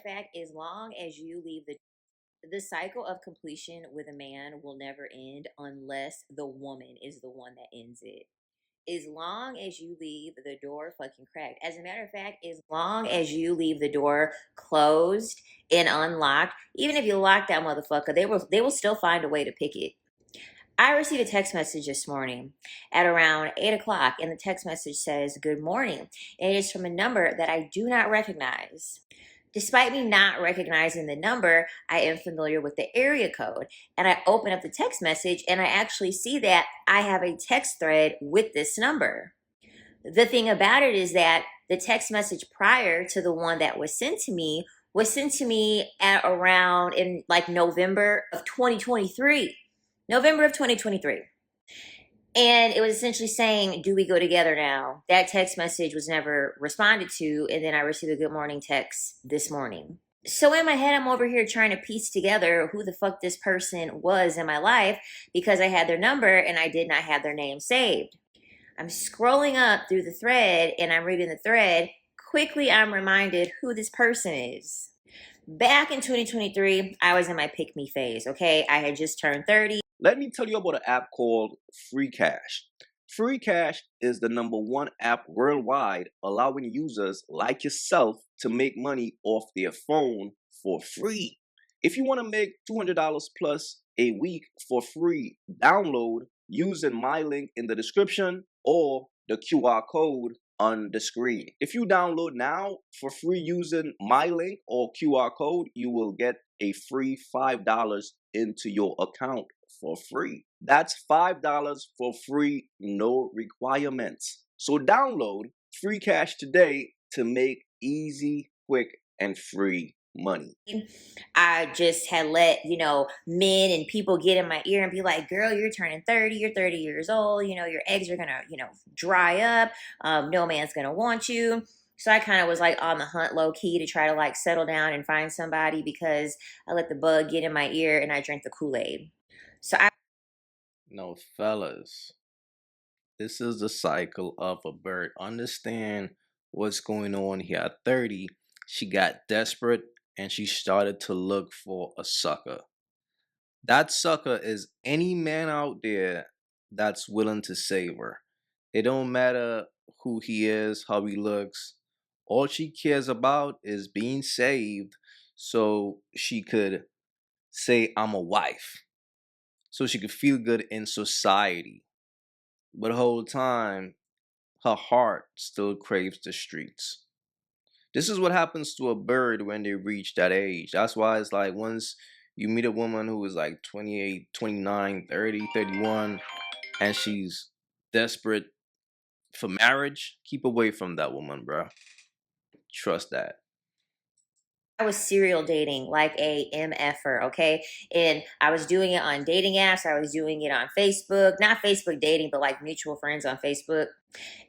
fact, as long as you leave the cycle of completion with a man will never end unless the woman is the one that ends it. As long as you leave the door fucking cracked. As a matter of fact, as long as you leave the door closed and unlocked, even if you lock that motherfucker, they will still find a way to pick it. I received a text message this morning at around 8 o'clock, and the text message says, "Good morning." And it is from a number that I do not recognize. Despite me not recognizing the number, I am familiar with the area code. And I open up the text message and I actually see that I have a text thread with this number. The thing about it is that the text message prior to the one that was sent to me at around in like November of 2023. November of 2023. And it was essentially saying, "Do we go together now?" That text message was never responded to. And then I received a good morning text this morning. So in my head, I'm over here trying to piece together who the fuck this person was in my life because I had their number and I did not have their name saved. I'm scrolling up through the thread and I'm reading the thread. Quickly, I'm reminded who this person is. Back in 2023, I was in my pick me phase, okay? I had just turned 30. Let me tell you about an app called Free Cash. Free Cash is the #1 app worldwide allowing users like yourself to make money off their phone for free. If you want to make $200 plus a week for free, download using my link in the description or the QR code on the screen. If you download now for free using my link or QR code, you will get a free $5 into your account for free. That's $5 for free, no requirements. So download Free Cash today to make easy, quick, and free money. I just had let, men and people get in my ear and be like, "Girl, you're turning 30, you're 30 years old, your eggs are gonna, dry up. No man's gonna want you." So I kind of was like on the hunt low key to try to like settle down and find somebody because I let the bug get in my ear and I drank the Kool-Aid. So No, fellas, this is the cycle of a bird. Understand what's going on here. At 30, she got desperate and she started to look for a sucker. That sucker is any man out there that's willing to save her. It don't matter who he is, how he looks. All she cares about is being saved so she could say, "I'm a wife." So she could feel good in society. But the whole time, her heart still craves the streets. This is what happens to a bird when they reach that age. That's why it's like once you meet a woman who is like 28, 29, 30, 31, and she's desperate for marriage, keep away from that woman, bro. Trust that. was serial dating like a MFer, okay? And I was doing it on dating apps. I was doing it on Facebook, not Facebook dating, but like mutual friends on Facebook.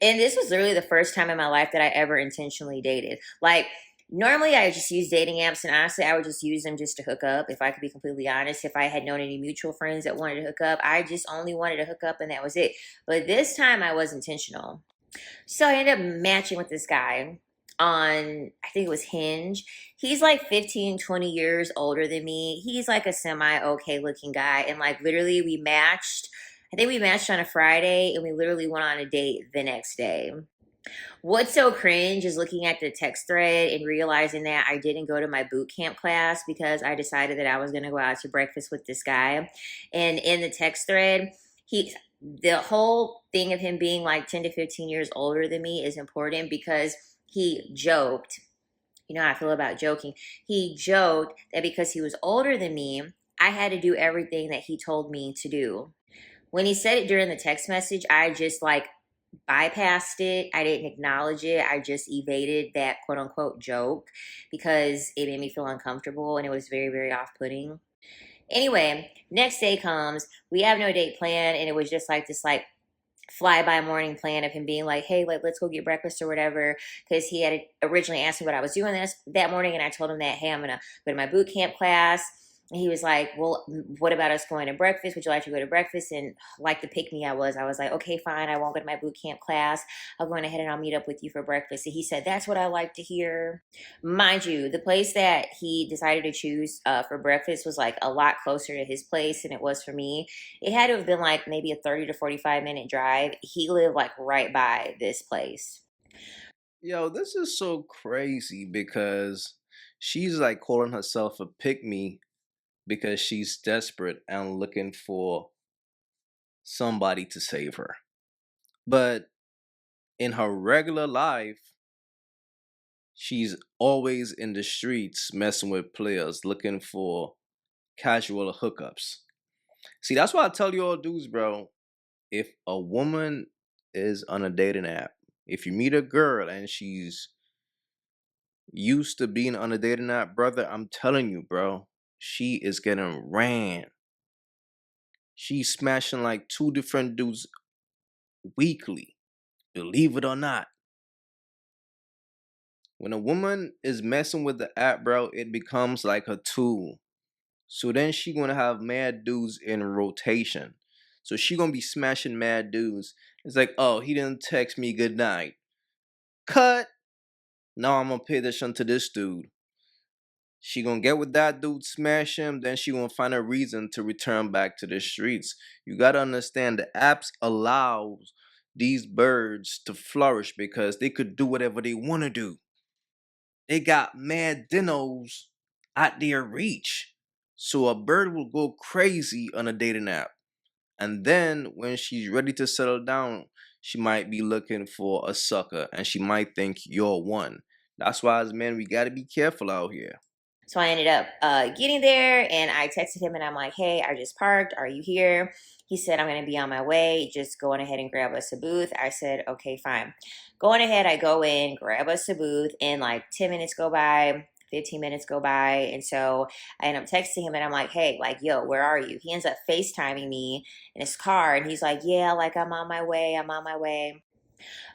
And this was literally the first time in my life that I ever intentionally dated. Like, normally I just use dating apps, and honestly, I would just use them just to hook up. If I could be completely honest, if I had known any mutual friends that wanted to hook up, I just only wanted to hook up and that was it. But this time I was intentional. So I ended up matching with this guy on, I think it was Hinge. He's like 15, 20 years older than me. He's like a semi okay looking guy. And like literally we matched. I think we matched on a Friday and we literally went on a date the next day. What's so cringe is looking at the text thread and realizing that I didn't go to my boot camp class because I decided that I was going to go out to breakfast with this guy. And in the text thread, the whole thing of him being like 10 to 15 years older than me is important because he joked, you know how I feel about joking. He joked that because he was older than me, I had to do everything that he told me to do. When he said it during the text message, I just like bypassed it. I didn't acknowledge it. I just evaded that quote unquote joke because it made me feel uncomfortable and it was very, very off putting. Anyway, next day comes. We have no date plan, and it was just like this like fly-by morning plan of him being like, "Hey, let's go get breakfast or whatever," because he had originally asked me what I was doing that morning, and I told him that, "Hey, I'm gonna go to my boot camp class." And he was like, well, what about us going to breakfast? Would you like to go to breakfast? And like the pick me I was like, okay, fine. I won't go to my boot camp class. I'll go ahead and I'll meet up with you for breakfast. And he said, that's what I like to hear. Mind you, the place that he decided to choose for breakfast was like a lot closer to his place than it was for me. It had to have been like maybe a 30 to 45-minute drive. He lived like right by this place. Yo, this is so crazy because she's like calling herself a pick me because she's desperate and looking for somebody to save her. But in her regular life, she's always in the streets messing with players looking for casual hookups. See, that's why I tell you all dudes, bro, if a woman is on a dating app, if you meet a girl and she's used to being on a dating app, brother, I'm telling you, bro, she is getting ran. She's smashing like two different dudes weekly, believe it or not. When a woman is messing with the app, bro, it becomes like a tool. So then she gonna have mad dudes in rotation. So she gonna be smashing mad dudes. It's like, oh, he didn't text me good night. Cut. Now I'm gonna pay attention to this dude. She gonna get with that dude, smash him, then she gonna find a reason to return back to the streets. You gotta understand the apps allows these birds to flourish because they could do whatever they wanna do. They got mad dinos at their reach. So a bird will go crazy on a dating app. And then when she's ready to settle down, she might be looking for a sucker and she might think you're one. That's why as men we gotta be careful out here. So I ended up getting there and I texted him and I'm like, hey, I just parked. Are you here? He said, I'm going to be on my way. Just going ahead and grab us a booth. I said, okay, fine. Going ahead, I go in, grab us a booth, and like 10 minutes go by. 15 minutes go by. And so I end up texting him and I'm like, hey, like, yo, where are you? He ends up FaceTiming me in his car and he's like, yeah, like I'm on my way. I'm on my way.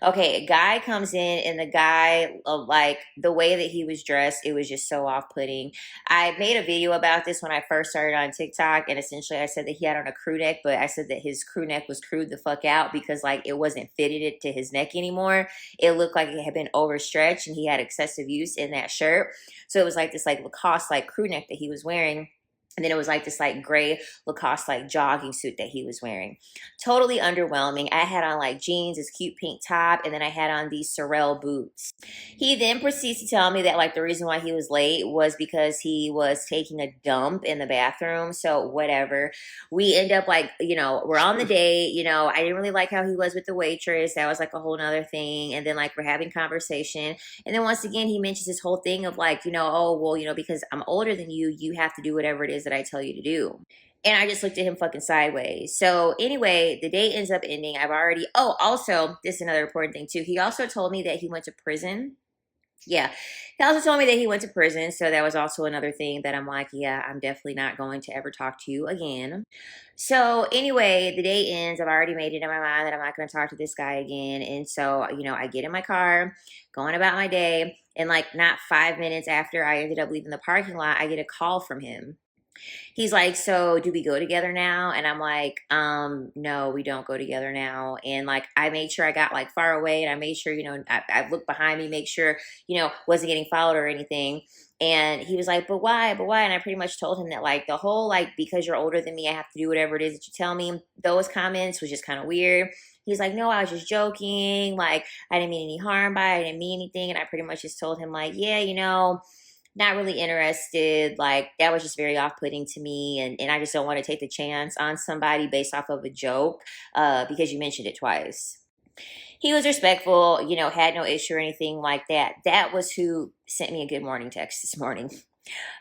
Okay, a guy comes in, and the guy, like the way that he was dressed, it was just so off putting. I made a video about this when I first started on TikTok, and essentially I said that he had on a crew neck, but I said that his crew neck was crewed the fuck out because like it wasn't fitted it to his neck anymore. It looked like it had been overstretched, and he had excessive use in that shirt. So it was like this like Lacoste like crew neck that he was wearing. And then it was like this like gray Lacoste like jogging suit that he was wearing. Totally underwhelming. I had on like jeans, this cute pink top, and then I had on these Sorel boots. He then proceeds to tell me that like the reason why he was late was because he was taking a dump in the bathroom. So whatever. We end up like, we're on the date, I didn't really like how he was with the waitress. That was like a whole nother thing. And then like we're having conversation. And then once again he mentions this whole thing of like, oh well, because I'm older than you, you have to do whatever it is that I tell you to do. And I just looked at him fucking sideways. So anyway, the date ends up ending. Also, this is another important thing too. He also told me that he went to prison. Yeah. He also told me that he went to prison. So that was also another thing that I'm like, yeah, I'm definitely not going to ever talk to you again. So anyway, the day ends. I've already made it in my mind that I'm not going to talk to this guy again. And so, I get in my car, going about my day. And like not 5 minutes after I ended up leaving the parking lot, I get a call from him. He's like, so do we go together now? And I'm like, no, we don't go together now. And like, I made sure I got like far away and I made sure, I looked behind me, make sure, wasn't getting followed or anything. And he was like, but why? But why? And I pretty much told him that like the whole, like, because you're older than me, I have to do whatever it is that you tell me. Those comments was just kind of weird. He's like, no, I was just joking. Like, I didn't mean any harm by it. I didn't mean anything. And I pretty much just told him like, yeah, not really interested. Like that was just very off-putting to me, and I just don't want to take the chance on somebody based off of a joke because you mentioned it twice. He was respectful, had no issue or anything like that. That was who sent me a good morning text this morning.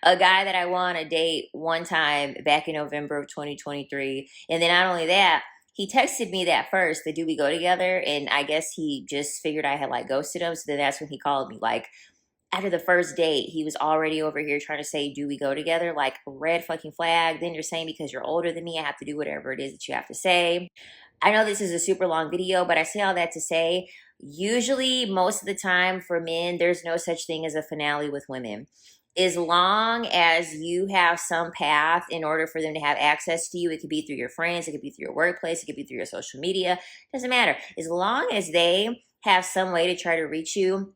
A guy that I won a date one time back in November of 2023. And then not only that, he texted me that first, the do we go together? And I guess he just figured I had like ghosted him. So then that's when he called me like, after the first date, he was already over here trying to say, do we go together? Like, red fucking flag. Then you're saying because you're older than me, I have to do whatever it is that you have to say. I know this is a super long video, but I say all that to say, usually, most of the time for men, there's no such thing as a finale with women. As long as you have some path in order for them to have access to you, it could be through your friends, it could be through your workplace, it could be through your social media, doesn't matter. As long as they have some way to try to reach you,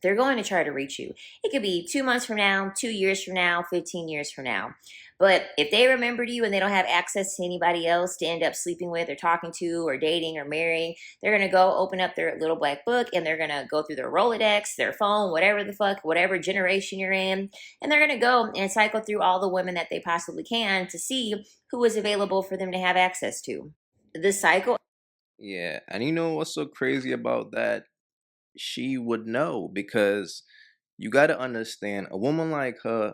they're going to try to reach you. It could be 2 months from now, 2 years from now, 15 years from now. But if they remembered you and they don't have access to anybody else to end up sleeping with or talking to or dating or marrying, they're going to go open up their little black book and they're going to go through their Rolodex, their phone, whatever the fuck, whatever generation you're in, and they're going to go and cycle through all the women that they possibly can to see who is available for them to have access to. This cycle. Yeah, and you know what's so crazy about that? She would know because you got to understand a woman like her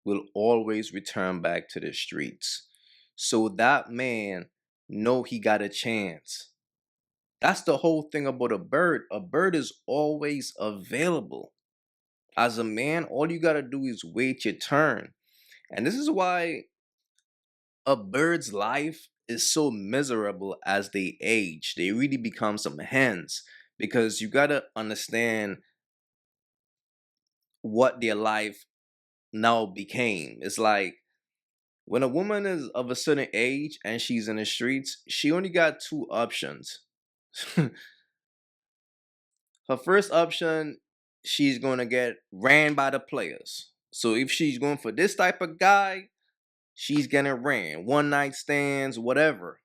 will always return back to the streets. So that man know he got a chance. That's the whole thing about a bird. A bird is always available. As a man, all you got to do is wait your turn. And this is why a bird's life is so miserable as they age. They really become some hens because you got to understand what their life now became. It's like when a woman is of a certain age and she's in the streets, she only got two options. Her first option, she's going to get ran by the players. So if she's going for this type of guy, she's getting ran. One night stands, whatever.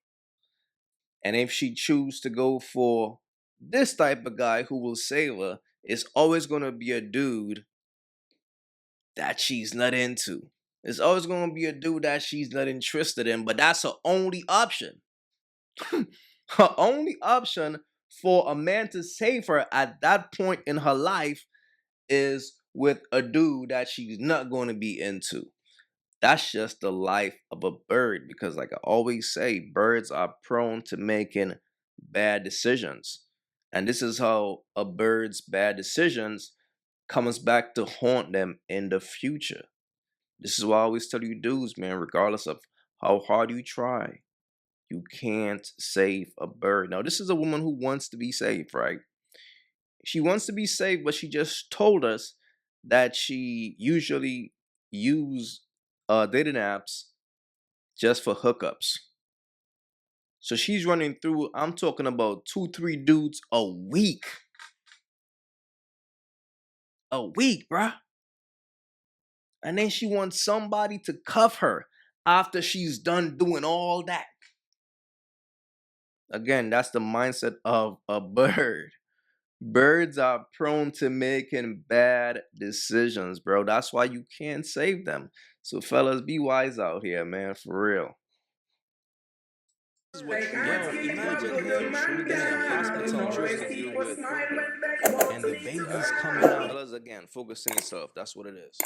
And if she choose to go for this type of guy who will save her, it's always going to be a dude that she's not into. It's always going to be a dude that she's not interested in, but that's her only option. Her only option for a man to save her at that point in her life is with a dude that she's not going to be into. That's just the life of a bird because, like I always say, birds are prone to making bad decisions. And this is how a bird's bad decisions comes back to haunt them in the future. This is why I always tell you dudes, man, regardless of how hard you try, you can't save a bird. Now, this is a woman who wants to be saved, right? She wants to be saved, but she just told us that she usually use dating apps just for hookups. So she's running through, I'm talking about 2, 3 dudes a week. A week, bruh. And then she wants somebody to cuff her after she's done doing all that. Again, that's the mindset of a bird. Birds are prone to making bad decisions, bro. That's why you can't save them. So, fellas, be wise out here, man, for real. This is what you yo, imagine him being in a hospital trying to deal with and the baby's coming out. Fellas, again, focus on yourself. That's what it is.